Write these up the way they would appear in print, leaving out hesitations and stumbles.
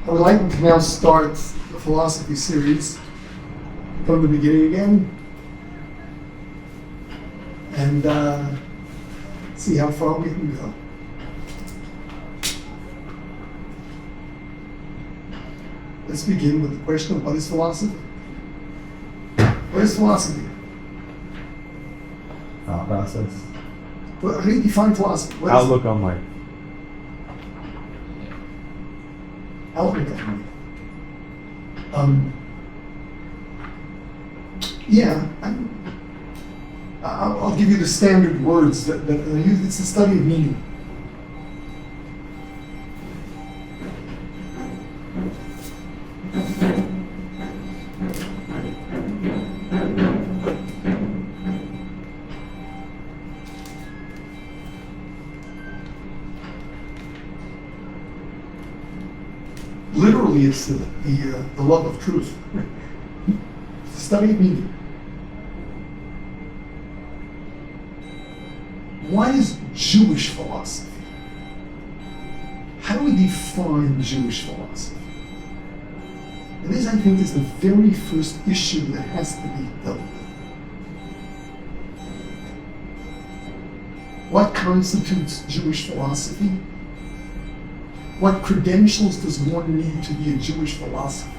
I would like to now start the philosophy series from the beginning again and see how far we can go. Let's begin with the question of what is philosophy? What is philosophy? Thought process. How do you define philosophy? What Outlook on life. Outlook on life. I'll give you the standard words that I use. It's the study of meaning. Literally, it's the love of truth. It's the study of meaning. What is Jewish philosophy? How do we define Jewish philosophy? And this, I think, is the very first issue that has to be dealt with. What constitutes Jewish philosophy? What credentials does one need to be a Jewish philosopher?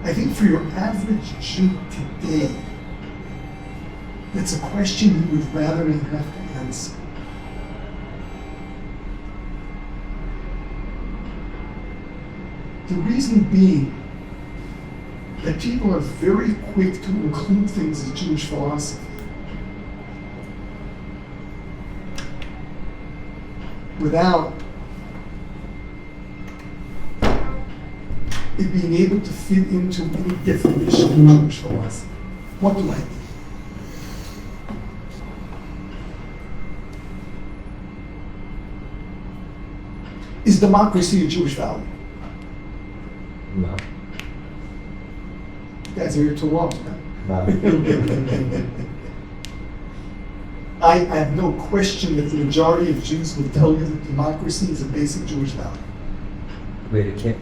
I think for your average Jew today, that's a question you would rather not have to answer. The reason being that people are very quick to include things as Jewish philosophy without it being able to fit into any definition of Jewish philosophy. What do I mean? Is democracy a Jewish value? No. You guys are here too long, man. No. I have no question that the majority of Jews will tell you that democracy is a basic Jewish value. Wait, it can't.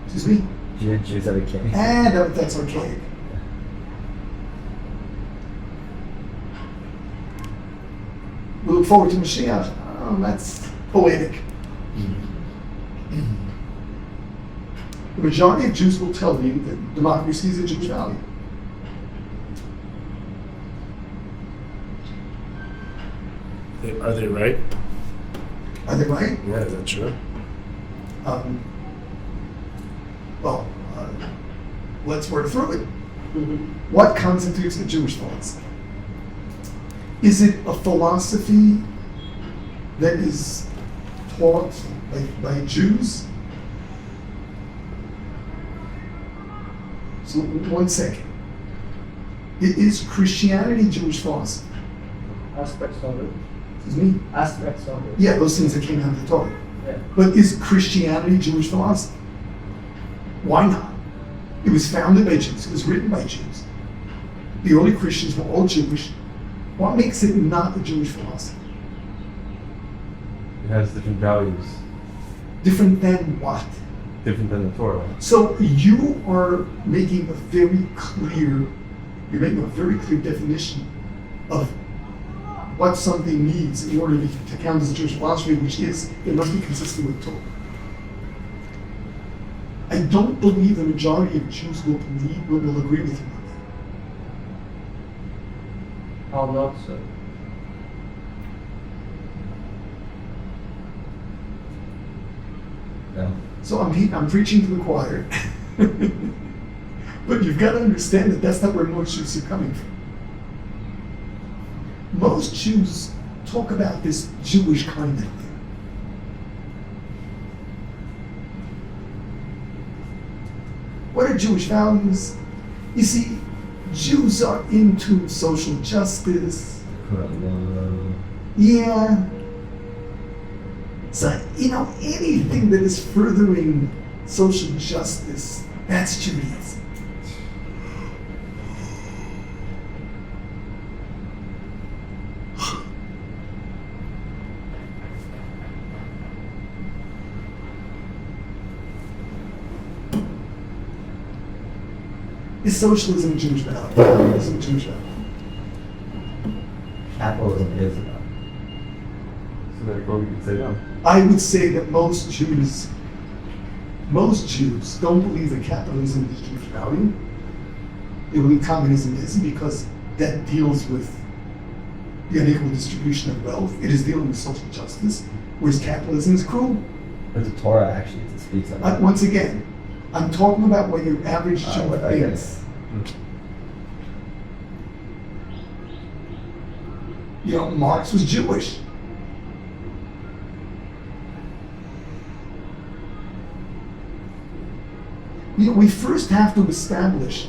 Excuse me? Jews have a king. That's archaic. We look forward to Mashiach. Oh, that's poetic. The majority of Jews will tell you that democracy is a Jewish value. Are they right? Are they right? Yeah, is that true? Let's work through it. What constitutes a Jewish philosophy? Is it a philosophy that is taught by Jews? So, 1 second. Is Christianity Jewish philosophy? Aspects of it. Excuse me? Aspects of it. Yeah, those things that came out of the Torah. Yeah. But is Christianity Jewish philosophy? Why not? It was founded by Jews. It was written by Jews. The early Christians were all Jewish. What makes it not a Jewish philosophy? It has different values. Different than what? Different than the Torah. So you are making a very clear definition of what something needs in order to count as a Jewish philosophy, which is it must be consistent with Torah. I don't believe the majority of Jews will agree with you on that. How not so? No. So I'm preaching to the choir, but you've got to understand that that's not where most Jews are coming from. Most Jews talk about this Jewish kind of thing. What are Jewish values? You see, Jews are into social justice. Yeah. So, anything that is furthering social justice That's Judaism. Is socialism Jewish value? Communism Jewish value? Capitalism is about. So therefore we could say no. I would say that most Jews don't believe that capitalism is Jewish value. They believe communism is, because that deals with the unequal distribution of wealth. It is dealing with social justice, whereas capitalism is cruel. But the Torah actually speaks on that. Once again, I'm talking about what your average Jew I thinks. guess. You know, Marx was Jewish. You know, we first have to establish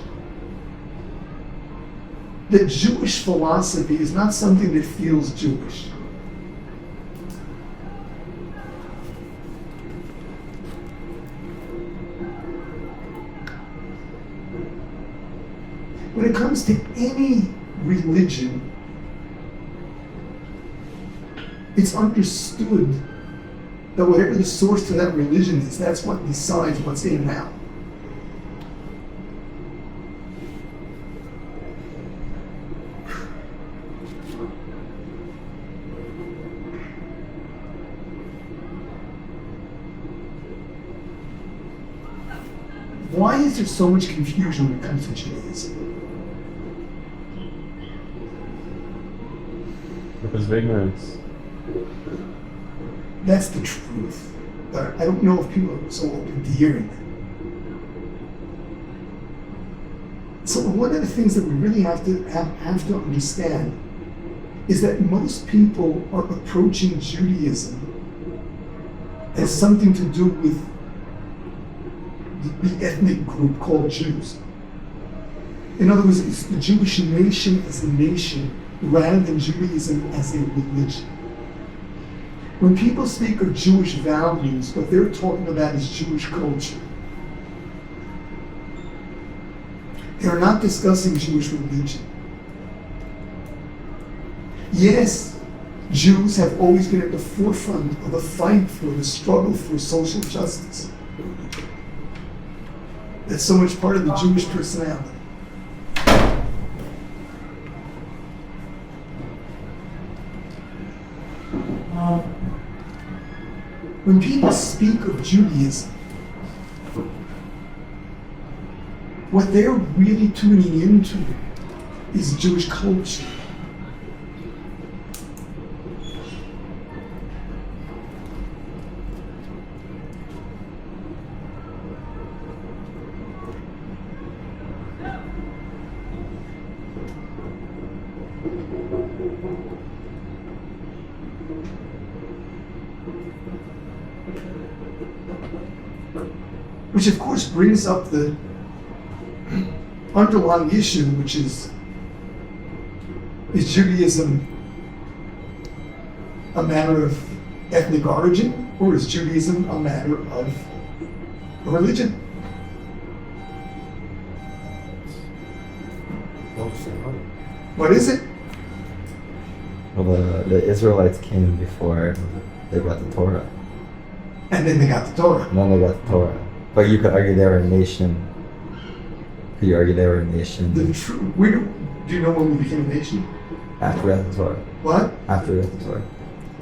that Jewish philosophy is not something that feels Jewish. When it comes to any religion, it's understood that whatever the source to that religion is, that's what decides what's in and out. Why is there so much confusion when it comes to Judaism? Because of ignorance. That's the truth. But I don't know if people are so open to hearing it. So one of the things that we really have to understand is that most people are approaching Judaism as something to do with the ethnic group called Jews. In other words, it's the Jewish nation as a nation rather than Judaism as a religion. When people speak of Jewish values, what they're talking about is Jewish culture. They're not discussing Jewish religion. Yes, Jews have always been at the forefront of the fight for the struggle for social justice. That's so much part of the Jewish personality. When people speak of Judaism, what they're really tuning into is Jewish culture. Which of course brings up the underlying issue, which is Judaism a matter of ethnic origin, or is Judaism a matter of religion? What is it? Well, the Israelites came before they got the Torah. And then they got the Torah. And then they got the Torah. But you could argue they were a nation. Do you know when we became a nation? After we got the Torah. What? After we got the Torah.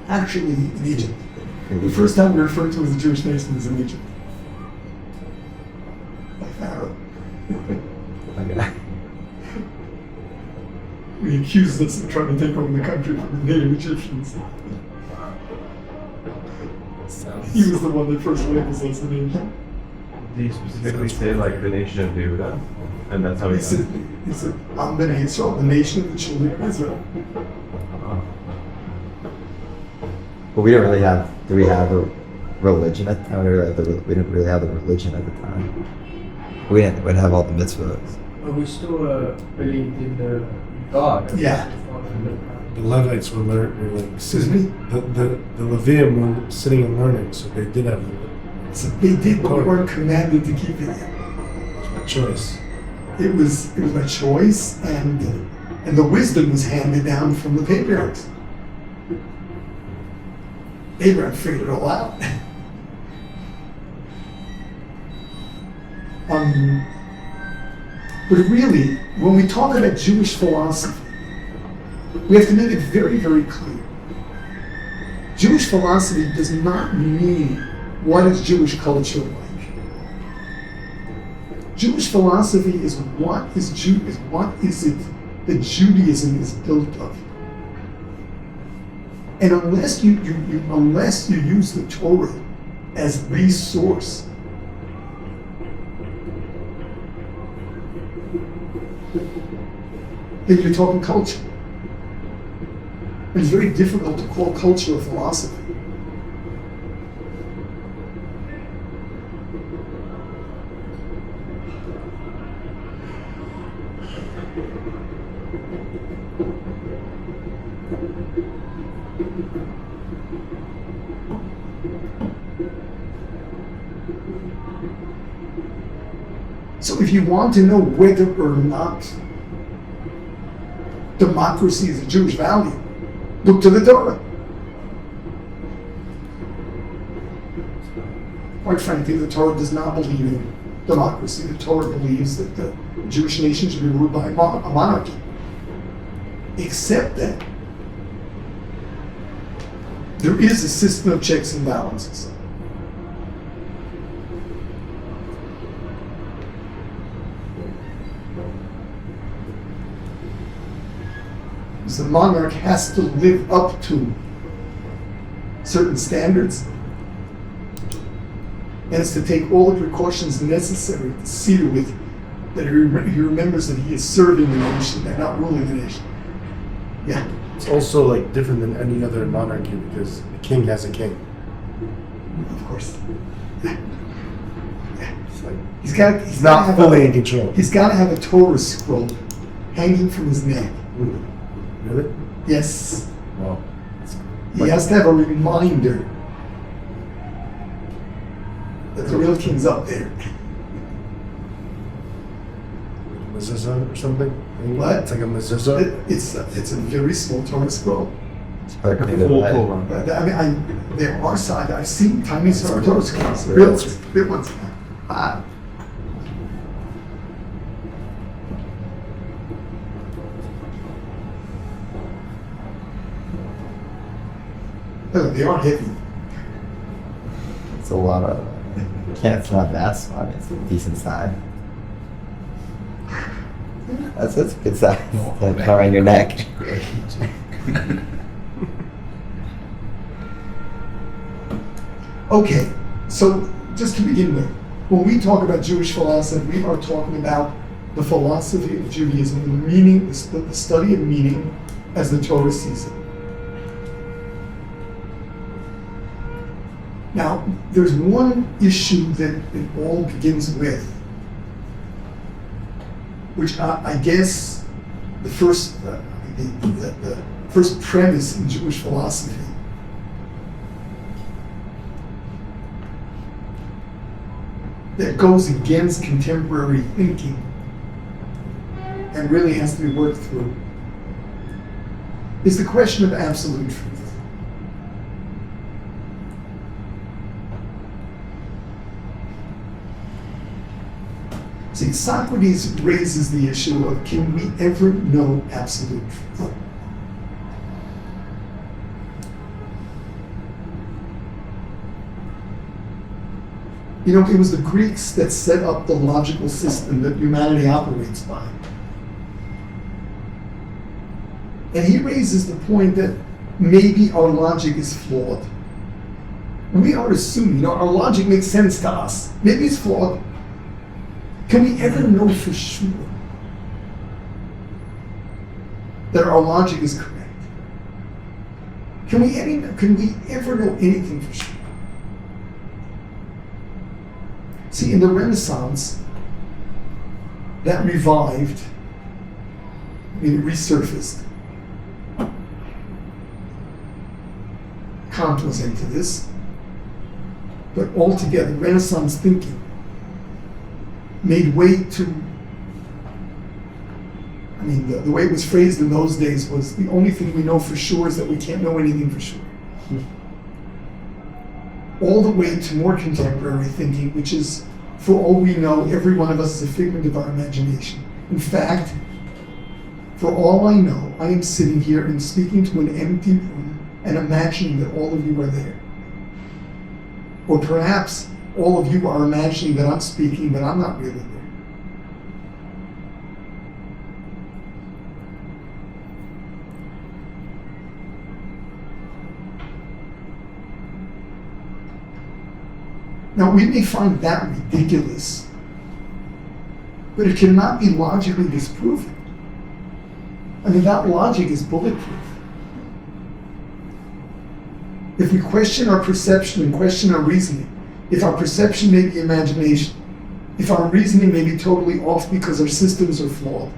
Actually, in Egypt. The first time we referred to as a Jewish nation was in Egypt. By Pharaoh. Okay. He accused us of trying to take over the country from the native Egyptians. He was the one that first labels us a nation. Do you specifically say like the nation of Judah? And that's how He said, I'm the Israel, the nation of the children of Israel. But we didn't really have, do we have a religion at the time? We didn't really have the religion at the time. We didn't have all the mitzvot. But we still believed in the God. Yeah. The Levites were learning. Excuse me? The Levium were sitting and learning, so they did have. So they did, but we weren't commanded to keep it yet. choice. It was by choice, and the wisdom was handed down from the patriarchs. Abraham figured it all out. But really, when we talk about Jewish philosophy, we have to make it very, very clear. Jewish philosophy does not mean what is Jewish culture like. Jewish philosophy is what is it that Judaism is built of. And unless you use the Torah as the source, then you're talking culture. It's very difficult to call culture a philosophy. So if you want to know whether or not democracy is a Jewish value, look to the Torah. Quite frankly, the Torah does not believe in democracy. The Torah believes that the Jewish nation should be ruled by a monarchy. Except that there is a system of checks and balances. The monarch has to live up to certain standards, and it's to take all the precautions necessary to see to it that he remembers that he is serving the nation and not ruling the nation. Yeah. It's also like different than any other monarchy because the king has a king. Of course. It's like He's not fully in control. He's got to have a Torah scroll hanging from his neck. Really? Yes. Wow. He has to have a reminder that the real king's up there. Mezuzah or something? What? It's like a mezuzah? It's a very small Torah scroll. It's hard to do Full that. Torah. But, there are sides, I've seen tiny Torah scrolls, Yeah. real big ones. They are heavy. It's a lot of. It's not vast one. It's a decent size. That's a good size. That's around your neck. Okay, so just to begin with, when we talk about Jewish philosophy, we are talking about the philosophy of Judaism, the meaning, the study of meaning as the Torah sees it. Now, there's one issue that it all begins with, which I guess the first premise in Jewish philosophy that goes against contemporary thinking and really has to be worked through is the question of absolute truth. See, Socrates raises the issue of, can we ever know absolute truth? You know, it was the Greeks that set up the logical system that humanity operates by. And he raises the point that maybe our logic is flawed. We are assuming, our logic makes sense to us. Maybe it's flawed. Can we ever know for sure that our logic is correct? Can we ever know anything for sure? See, in the Renaissance, that revived, it resurfaced. Kant was into this, but altogether, Renaissance thinking made way to, I mean, the way it was phrased in those days was the only thing we know for sure is that we can't know anything for sure. All the way to more contemporary thinking, which is, for all we know, every one of us is a figment of our imagination. In fact, for all I know, I am sitting here and speaking to an empty room and imagining that all of you are there. Or perhaps all of you are imagining that I'm speaking, but I'm not really there. Now, we may find that ridiculous, but it cannot be logically disproven. I mean, that logic is bulletproof. If we question our perception and question our reasoning, if our perception may be imagination, if our reasoning may be totally off because our systems are flawed,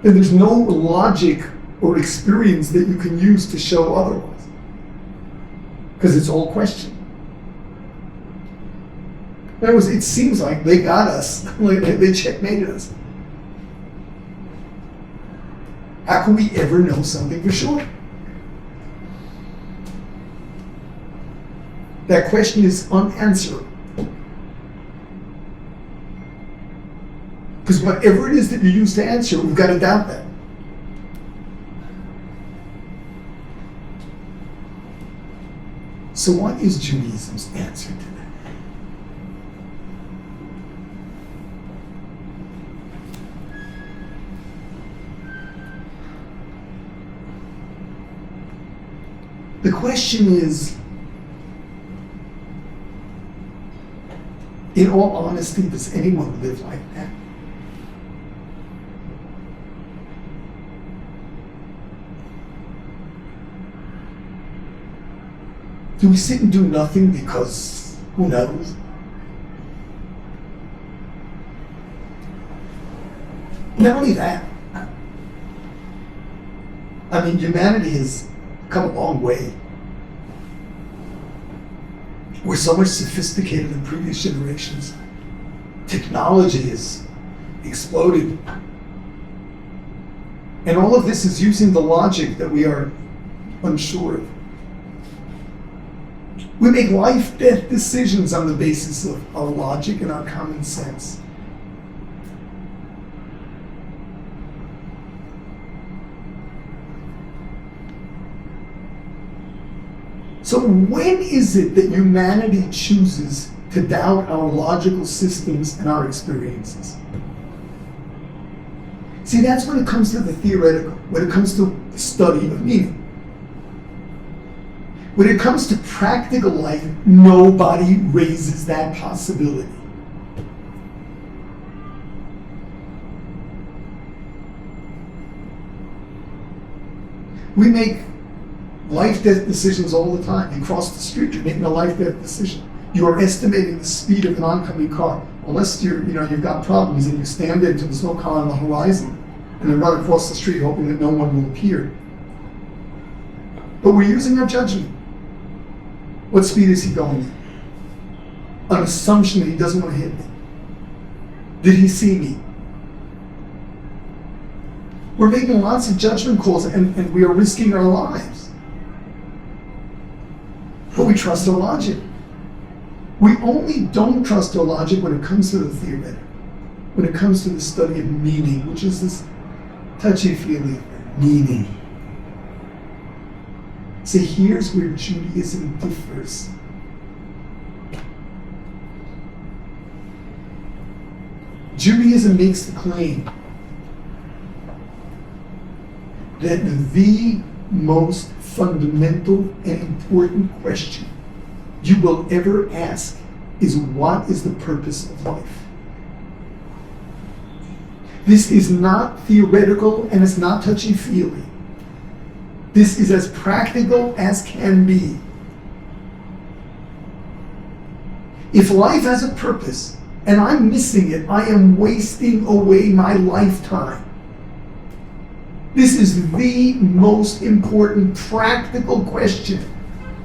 then there's no logic or experience that you can use to show otherwise. Because it's all question. In other words, it seems like they got us, like they checkmated us. How can we ever know something for sure? That question is unanswerable. Because whatever it is that you use to answer, we've got to doubt that. So what is Judaism's answer to that? The question is, in all honesty, does anyone live like that? Do we sit and do nothing because who knows? Not only that, I mean, humanity has come a long way. We're so much sophisticated in previous generations. Technology has exploded. And all of this is using the logic that we are unsure of. We make life-death decisions on the basis of our logic and our common sense. So when is it that humanity chooses to doubt our logical systems and our experiences? See, that's when it comes to the theoretical, when it comes to the study of meaning. When it comes to practical life, nobody raises that possibility. We make life-death decisions all the time. You cross the street, you're making a life-death decision. You are estimating the speed of an oncoming car. Unless you've got problems and you stand there until there's no car on the horizon and then run across the street hoping that no one will appear. But we're using our judgment. What speed is he going at? An assumption that he doesn't want to hit me. Did he see me? We're making lots of judgment calls and we are risking our lives. But we trust our logic. We only don't trust our logic when it comes to the theoretical, when it comes to the study of meaning, which is this touchy-feely meaning. See, here's where Judaism differs. Judaism makes the claim that the most fundamental and important question you will ever ask is, what is the purpose of life? This is not theoretical and it's not touchy-feely. This is as practical as can be. If life has a purpose and I'm missing it, I am wasting away my lifetime. This is the most important practical question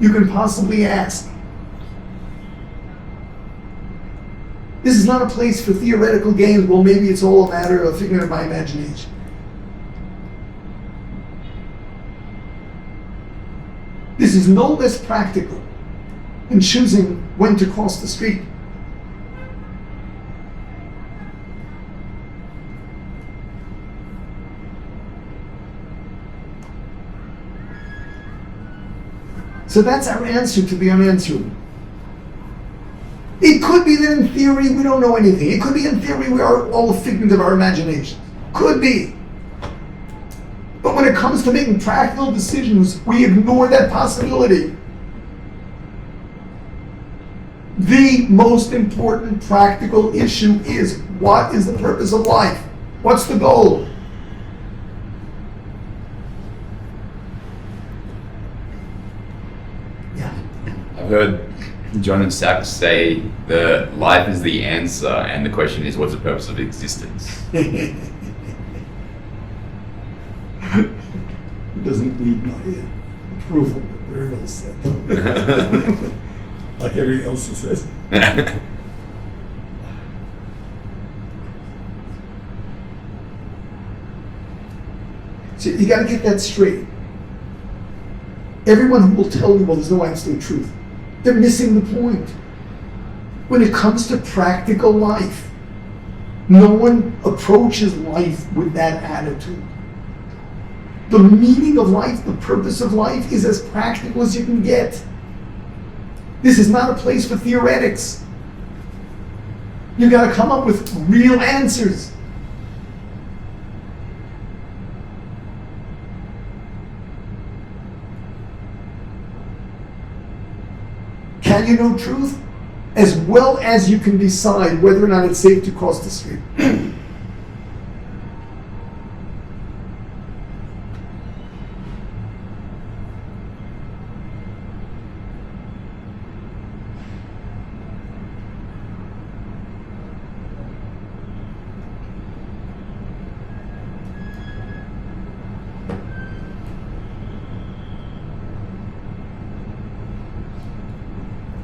you can possibly ask. This is not a place for theoretical games. Well, maybe it's all a matter of figment of my imagination. This is no less practical than choosing when to cross the street. So that's our answer to the unanswerable. It could be that in theory we don't know anything. It could be in theory we are all a figment of our imagination. Could be. But when it comes to making practical decisions, we ignore that possibility. The most important practical issue is, what is the purpose of life? What's the goal? Yeah. I've heard John and Sachs say that life is the answer, and the question is, what's the purpose of existence? It doesn't need my approval, but very well said. Like everything else he says. So you got to get that straight. Everyone who will tell you, well, there's no absolute truth, they're missing the point. When it comes to practical life, no one approaches life with that attitude. The meaning of life, the purpose of life is as practical as you can get. This is not a place for theoretics. You got to come up with real answers. Can you know truth? As well as you can decide whether or not it's safe to cross the street.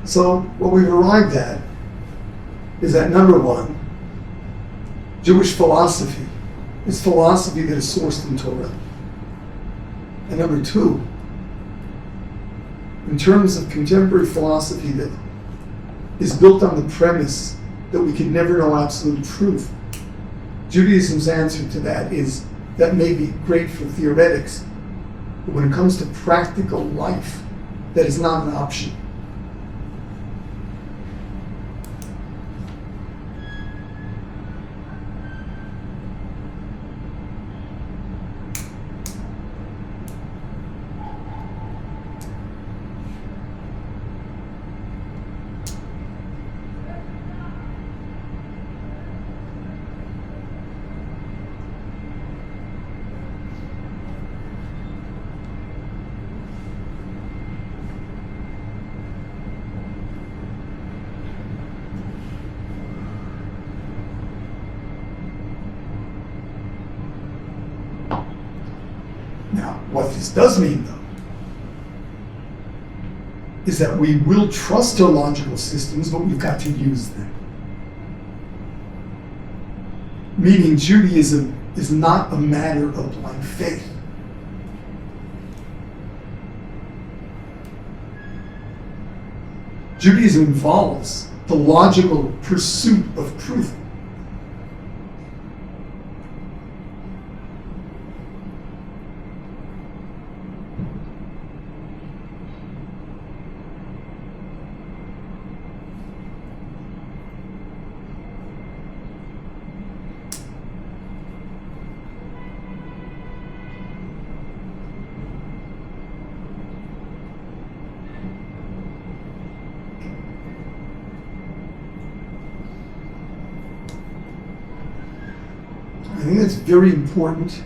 So what we've arrived at is that, number one, Jewish philosophy is philosophy that is sourced in Torah. And number two, in terms of contemporary philosophy that is built on the premise that we can never know absolute truth, Judaism's answer to that is, that may be great for theoretics, but when it comes to practical life, that is not an option. Now, what this does mean, though, is that we will trust our logical systems, but we've got to use them. Meaning, Judaism is not a matter of blind faith. Judaism involves the logical pursuit of truth. I think that's very important,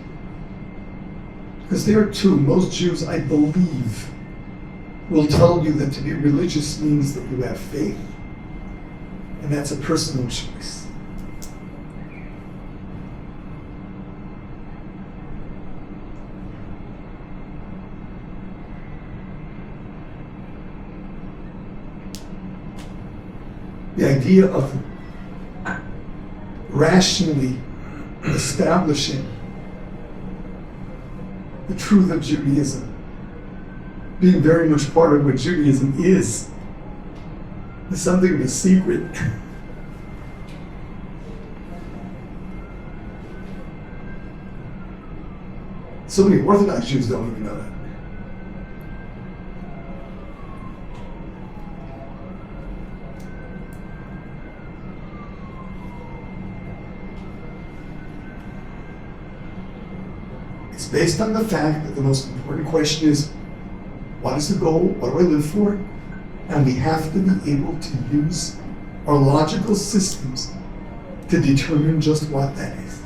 because there too, most Jews, I believe, will tell you that to be religious means that you have faith, and that's a personal choice. The idea of rationally establishing the truth of Judaism, being very much part of what Judaism is something of a secret. So many Orthodox Jews don't even know that. It's based on the fact that the most important question is, what is the goal? What do I live for? And we have to be able to use our logical systems to determine just what that is.